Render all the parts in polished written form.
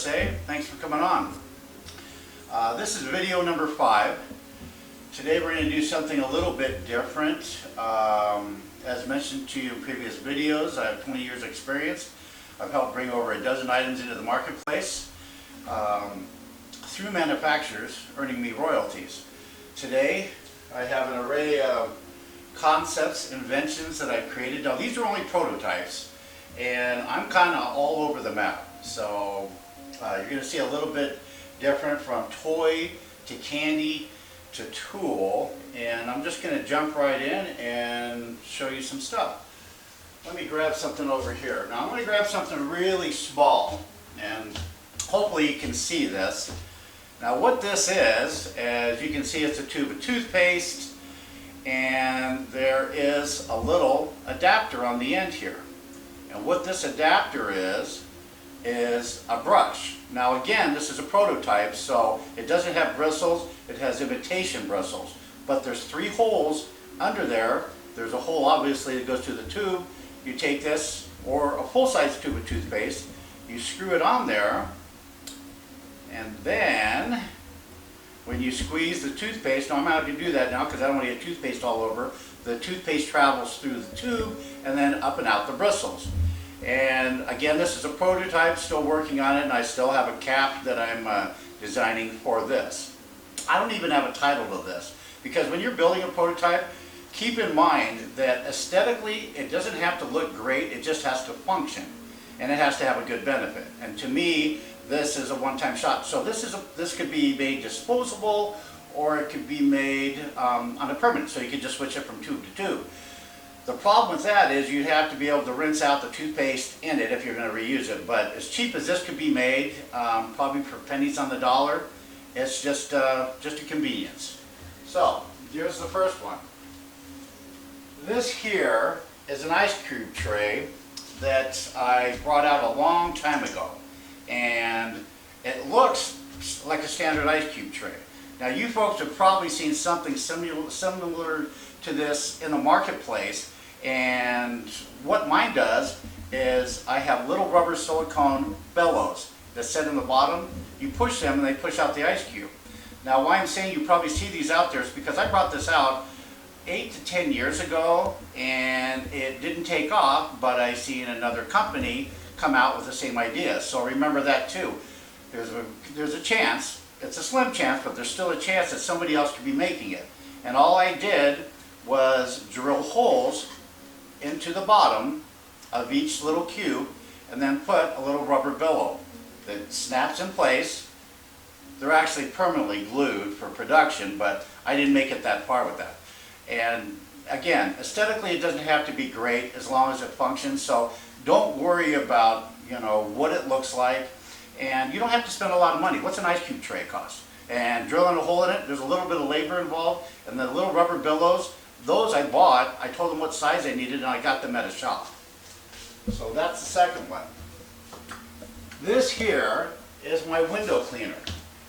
USA. Thanks for coming on. This is video number 5. Today we're going to do something a little bit different. As mentioned to you in previous videos, I have 20 years experience. I've helped bring over a dozen items into the marketplace through manufacturers, earning me royalties. Today I have an array of concepts, inventions that I've created. Now these are only prototypes, and I'm kind of all over the map. So you're going to see a little bit different from toy to candy to tool, and I'm just going to jump right in and show you some stuff. Let me grab something over here. Now I'm going to grab something really small, and hopefully you can see this. Now what this is, as you can see, it's a tube of toothpaste, and there is a little adapter on the end here. And what this adapter is a brush. Now again, this is a prototype, so it doesn't have bristles, it has imitation bristles. But there's 3 holes under there. There's a hole obviously that goes to the tube. You take this, or a full-size tube of toothpaste, you screw it on there, and then when you squeeze the toothpaste, now I'm not going to do that now because I don't want to get toothpaste all over. The toothpaste travels through the tube and then up and out the bristles. And again, this is a prototype, still working on it, and I still have a cap that I'm designing for this. I don't even have a title to this, because when you're building a prototype, keep in mind that aesthetically it doesn't have to look great, it just has to function. And it has to have a good benefit. And to me, this is a one-time shot. So this could be made disposable, or it could be made on a permanent, so you could just switch it from tube to tube. The problem with that is you'd have to be able to rinse out the toothpaste in it if you're going to reuse it. But as cheap as this could be made, probably for pennies on the dollar, it's just a convenience. So here's the first one. This here is an ice cube tray that I brought out a long time ago, and it looks like a standard ice cube tray. Now you folks have probably seen something similar to this in the marketplace, and what mine does is I have little rubber silicone bellows that sit in the bottom. You push them and they push out the ice cube. Now why I'm saying you probably see these out there is because I brought this out 8 to 10 years ago, and it didn't take off, but I seen another company come out with the same idea. So remember that too. There's a chance, it's a slim chance, but there's still a chance that somebody else could be making it. And all I did was drill holes into the bottom of each little cube and then put a little rubber bellow that snaps in place. They're actually permanently glued for production, but I didn't make it that far with that. And again, aesthetically it doesn't have to be great as long as it functions, so don't worry about, you know, what it looks like, and you don't have to spend a lot of money. What's an ice cube tray cost? And drilling a hole in it, there's a little bit of labor involved, and the little rubber bellows, those I bought, I told them what size I needed, and I got them at a shop. So that's the second one. This here is my window cleaner,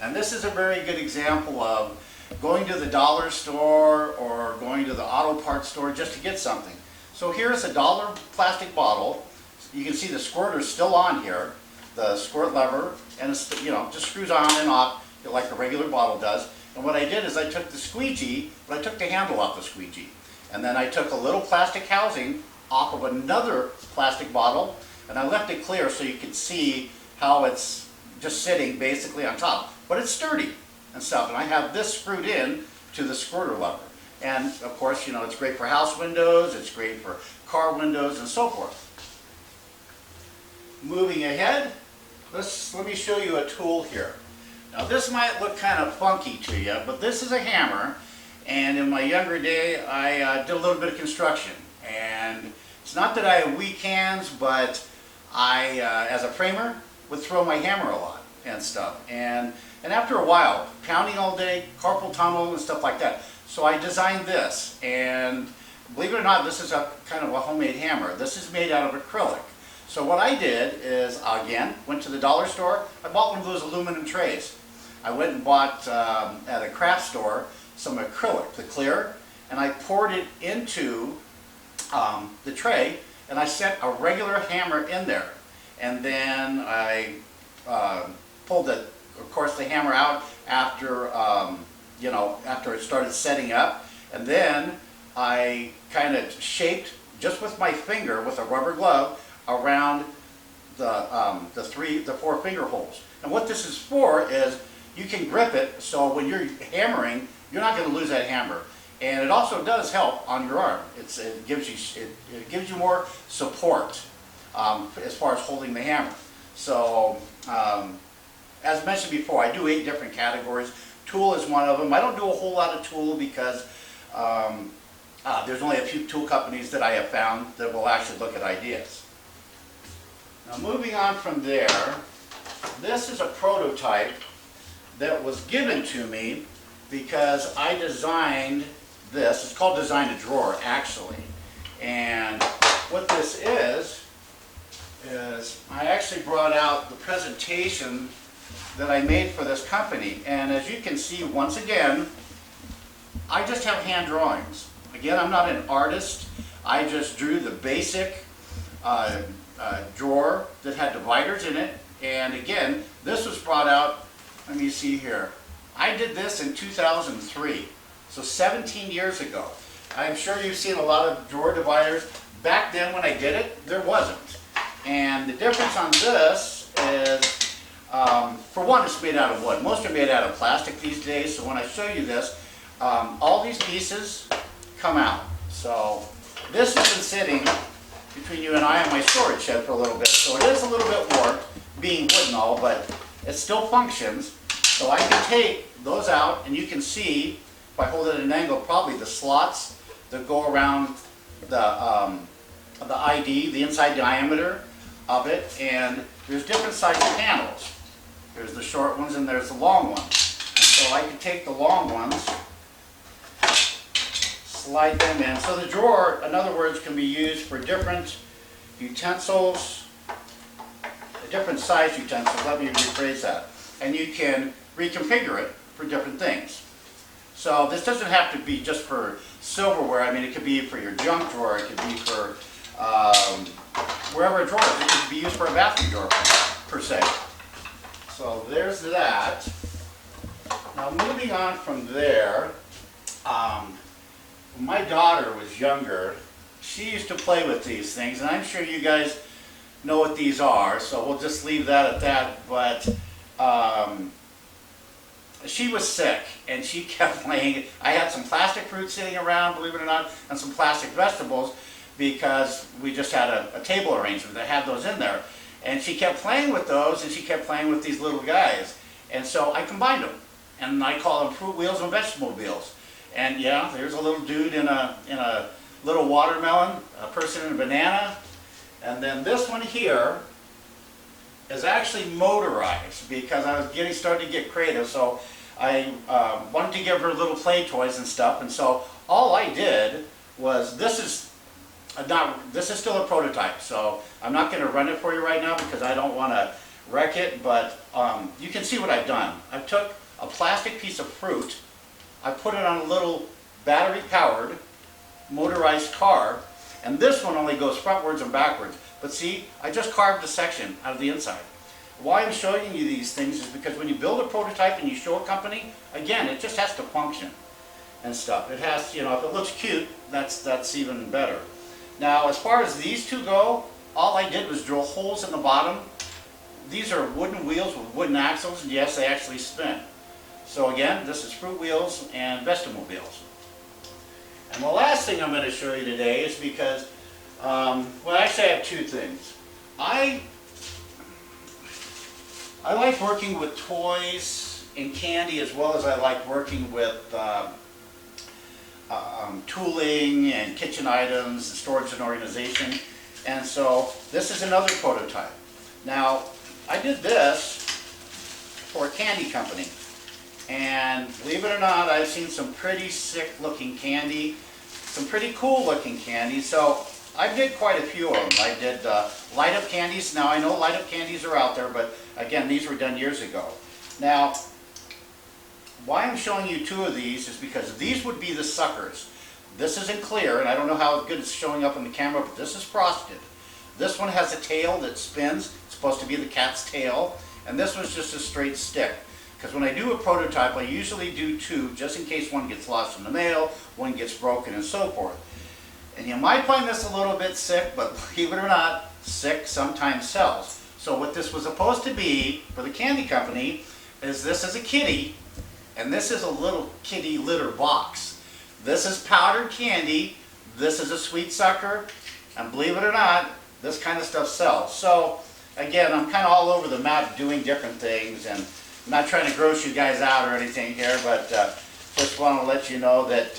and this is a very good example of going to the dollar store or going to the auto parts store just to get something. So here's a $1 plastic bottle. You can see the squirter is still on here, the squirt lever, and it's, you know, just screws on and off like a regular bottle does. And what I did is I took the squeegee, but I took the handle off the squeegee. And then I took a little plastic housing off of another plastic bottle, and I left it clear so you could see how it's just sitting basically on top. But it's sturdy and stuff, and I have this screwed in to the squirter lever. And of course, you know, it's great for house windows, it's great for car windows, and so forth. Moving ahead, let me show you a tool here. Now this might look kind of funky to you, but this is a hammer, and in my younger day I did a little bit of construction. And it's not that I have weak hands, but I, as a framer, would throw my hammer a lot and stuff. And after a while, pounding all day, carpal tunnel and stuff like that. So I designed this, and believe it or not, this is a kind of a homemade hammer. This is made out of acrylic. So what I did is, again, went to the dollar store. I bought one of those aluminum trays. I went and bought at a craft store some acrylic, the clear, and I poured it into the tray, and I set a regular hammer in there. And then I pulled the, of course, the hammer out after, you know, after it started setting up. And then I kind of shaped, just with my finger, with a rubber glove, around the four finger holes. And what this is for is you can grip it, so when you're hammering, you're not going to lose that hammer. And it also does help on your arm. It gives you more support as far as holding the hammer. So as mentioned before, I do 8 different categories. Tool is one of them. I don't do a whole lot of tool because there's only a few tool companies that I have found that will actually look at ideas. Now moving on from there, this is a prototype that was given to me because I designed this. It's called Design a Drawer, actually. And what this is I actually brought out the presentation that I made for this company. And as you can see, once again, I just have hand drawings. Again, I'm not an artist. I just drew the basic drawer that had dividers in it. And again, this was brought out, let me see here. I did this in 2003, so 17 years ago. I'm sure you've seen a lot of drawer dividers. Back then when I did it, there wasn't. And the difference on this is, for one, it's made out of wood. Most are made out of plastic these days, so when I show you this, all these pieces come out. So this has been sitting between you and I in my storage shed for a little bit, so it is a little bit warped, being wood and all, but it still functions. So I can take those out, and you can see, if I hold it at an angle, probably the slots that go around the ID, the inside diameter of it, and there's different size panels. There's the short ones and there's the long ones. And so I can take the long ones, slide them in. So the drawer, in other words, can be used for different utensils, different size utensils, let me rephrase that. And you can reconfigure it for different things. So this doesn't have to be just for silverware. I mean, it could be for your junk drawer, it could be for wherever a drawer is. It could be used for a bathroom drawer, per se. So there's that. Now moving on from there, when my daughter was younger, she used to play with these things, and I'm sure you guys know what these are, so we'll just leave that at that. But she was sick, and she kept playing. I had some plastic fruit sitting around, believe it or not, and some plastic vegetables, because we just had a table arrangement that had those in there. And she kept playing with those, and she kept playing with these little guys. And so I combined them, and I call them fruit wheels and vegetable wheels. And yeah, there's a little dude in a little watermelon, a person in a banana, and then this one here is actually motorized because I was starting to get creative. So I wanted to give her little play toys and stuff, and so all I did was, this is still a prototype, so I'm not going to run it for you right now because I don't want to wreck it, but you can see what I've done. I took a plastic piece of fruit, I put it on a little battery-powered motorized car, and this one only goes frontwards and backwards. But see, I just carved a section out of the inside. Why I'm showing you these things is because when you build a prototype and you show a company, again, it just has to function and stuff. It has, you know, if it looks cute, that's even better. Now, as far as these two go, all I did was drill holes in the bottom. These are wooden wheels with wooden axles, and yes, they actually spin. So again, this is fruit wheels and vegetable wheels. And the last thing I'm going to show you today is because, well, actually I have two things. I like working with toys and candy as well as I like working with tooling and kitchen items, and storage and organization. And so this is another prototype. Now, I did this for a candy company. And believe it or not, I've seen some pretty sick looking candy, some pretty cool looking candy. So I did quite a few of them. I did light up candies. Now I know light up candies are out there, but again, these were done years ago. Now, why I'm showing you two of these is because these would be the suckers. This isn't clear, and I don't know how good it's showing up on the camera, but this is frosted. This one has a tail that spins. It's supposed to be the cat's tail. and this was just a straight stick. Because when I do a prototype, I usually do two, just in case one gets lost in the mail, one gets broken, and so forth. And you might find this a little bit sick, but believe it or not, sick sometimes sells. So what this was supposed to be for the candy company is this is a kitty, and this is a little kitty litter box. This is powdered candy, this is a sweet sucker, and believe it or not, this kind of stuff sells. So again, I'm kind of all over the map doing different things, and I'm not trying to gross you guys out or anything here, but just want to let you know that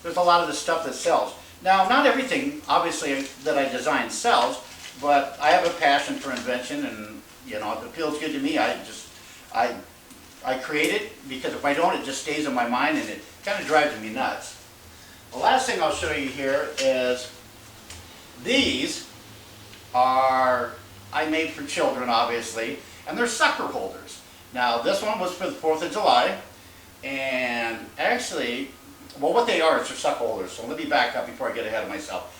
there's a lot of the stuff that sells. Now, not everything, obviously, that I design sells, but I have a passion for invention, and you know, if it feels good to me, I create it, because if I don't, it just stays in my mind, and it kind of drives me nuts. The last thing I'll show you here is these are, I made for children, obviously, and they're sucker holders. Now, this one was for the 4th of July, and actually, well, what they are is they're sucker holders, so let me back up before I get ahead of myself.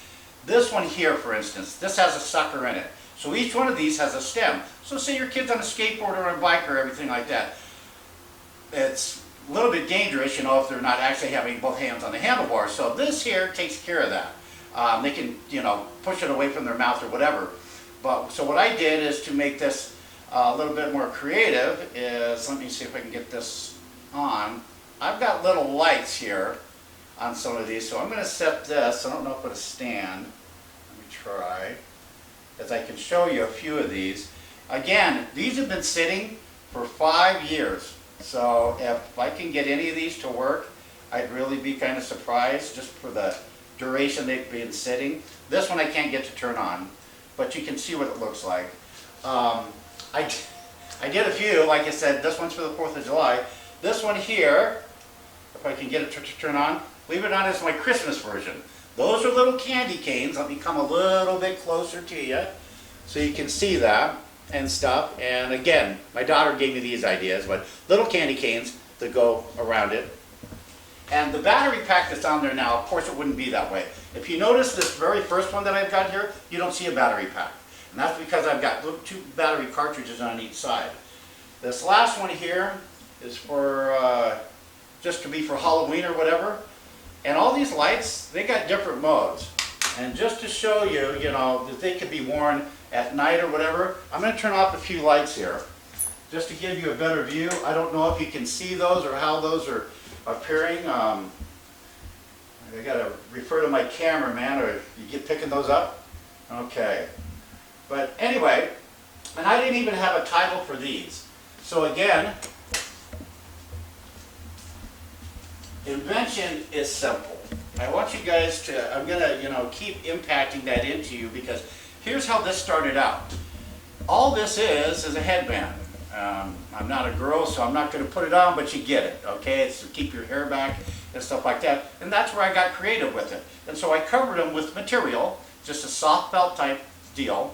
This one here, for instance, this has a sucker in it. So each one of these has a stem. So say your kid's on a skateboard or a bike or everything like that. It's a little bit dangerous, you know, if they're not actually having both hands on the handlebar. So this here takes care of that. They can, you know, push it away from their mouth or whatever. But so what I did is to make this a little bit more creative is, let me see if I can get this on. I've got little lights here on some of these, so I'm going to set this. I don't know if it'll stand. Let me try, as I can show you a few of these. Again, these have been sitting for 5 years, so if I can get any of these to work, I'd really be kind of surprised just for the duration they've been sitting. This one I can't get to turn on, but you can see what it looks like. I did a few, like I said, this one's for the 4th of July. This one here, if I can get it to turn on, believe it or not, is my Christmas version. Those are little candy canes. Let me come a little bit closer to you so you can see that and stuff. And again, my daughter gave me these ideas, but little candy canes that go around it. And the battery pack that's on there now, of course it wouldn't be that way. If you notice this very first one that I've got here, you don't see a battery pack. And that's because I've got 2 battery cartridges on each side. This last one here is for, just to be for Halloween or whatever. And all these lights, they got different modes. And just to show you, you know, that they could be worn at night or whatever, I'm going to turn off a few lights here, just to give you a better view. I don't know if you can see those or how those are appearing. I got to refer to my cameraman, or you get picking those up? Okay. But anyway, and I didn't even have a title for these. So again, invention is simple. I want you guys to, I'm going to, you know, keep impacting that into you, because here's how this started out. All this is a headband. I'm not a girl, so I'm not going to put it on, but you get it, okay? It's to keep your hair back and stuff like that. And that's where I got creative with it. And so I covered them with material, just a soft felt type deal.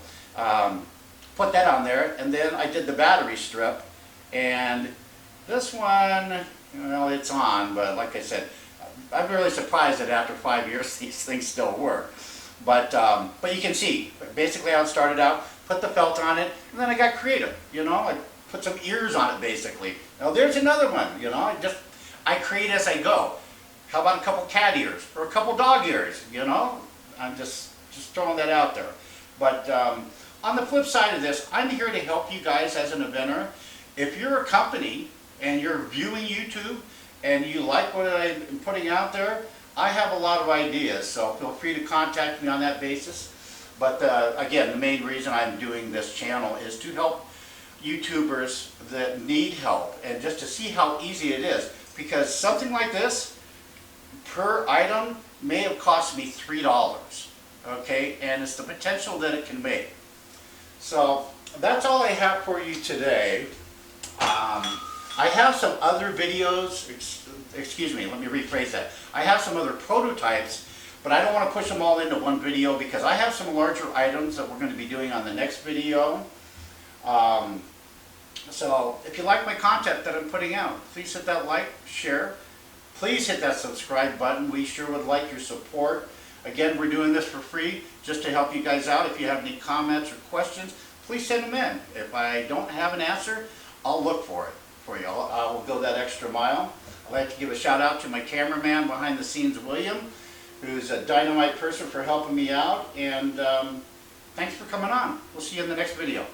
Put that on there, and then I did the battery strip. And this one, well, it's on, but like I said, I'm really surprised that after 5 years these things still work. But you can see basically how it started out. Put the felt on it, and then I got creative. You know, I put some ears on it basically. Now there's another one. You know, I create as I go. How about a couple cat ears or a couple dog ears? You know, I'm just throwing that out there. But on the flip side of this, I'm here to help you guys as an inventor. If you're a company and you're viewing YouTube and you like what I'm putting out there, I have a lot of ideas, so feel free to contact me on that basis. But again, the main reason I'm doing this channel is to help YouTubers that need help, and just to see how easy it is. Because something like this, per item, may have cost me $3, okay? And it's the potential that it can make. So that's all I have for you today. I have some other videos, excuse me, let me rephrase that. I have some other prototypes, but I don't want to push them all into one video, because I have some larger items that we're going to be doing on the next video. So if you like my content that I'm putting out, please hit that like, share. Please hit that subscribe button. We sure would like your support. Again, we're doing this for free just to help you guys out. If you have any comments or questions, please send them in. If I don't have an answer, I'll look for it for you. I will go that extra mile. I'd like to give a shout out to my cameraman behind the scenes, William, who's a dynamite person for helping me out. And thanks for coming on. We'll see you in the next video.